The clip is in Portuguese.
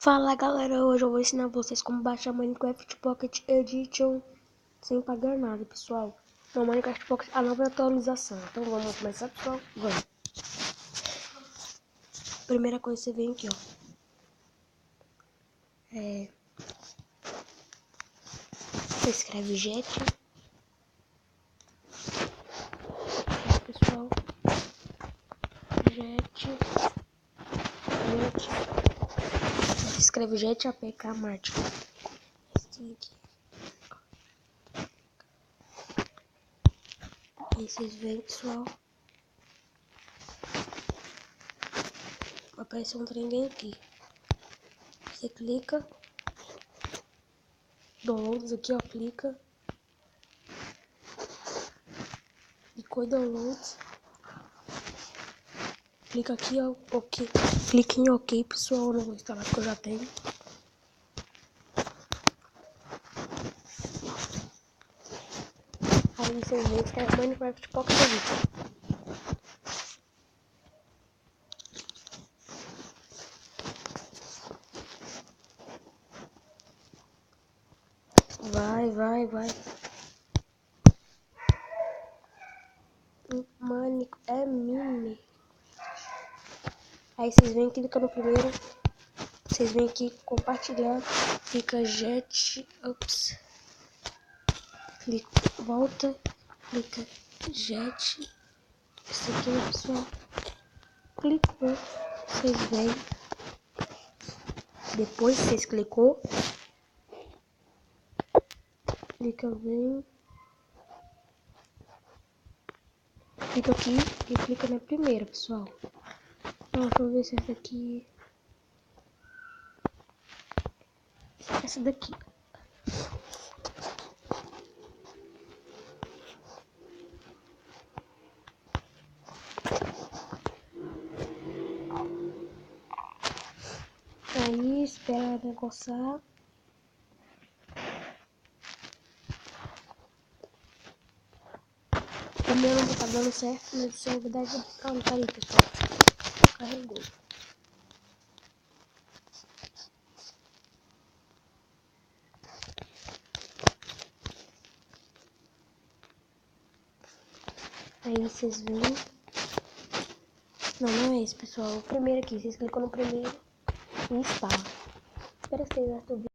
Fala galera, hoje eu vou ensinar vocês como baixar Minecraft Pocket Edition sem pagar nada, pessoal. No Minecraft Pocket, a nova atualização. Então vamos começar, pessoal? Vamos. Primeira coisa, você vem aqui, ó. Você escreve jet. Pessoal. Jet. Você escreve jet APK Marte. Esse aqui. Aí vocês veem, pessoal. Vai aparecer um trem bem aqui. Você clica. Downloads aqui, ó. Clica. Clicou em downloads. Clica aqui, ó. OK. Clique em OK, pessoal. Não vou instalar porque eu já tenho. Aí vocês veem que é Minecraft Pocket Edition. Vai. Mano, é mini. Aí vocês vêm, clica no primeiro. Vocês vêm aqui, compartilhar. Clica jet. Ops. Clica, volta. Clica jet. Esse aqui, pessoal. Clicou. Vocês vêm. Depois vocês clicou. Clica, vem. Clica aqui e clica na primeira, pessoal. Deixa eu ver se essa aqui. Essa daqui. Aí espera negociar. O meu não tá dando certo, mas o seu vai dar. Calma, tá aí, pessoal. Carregou. Aí vocês veem. Não é esse, pessoal. O primeiro aqui. Vocês clicam no primeiro e instala. Espera vocês ver.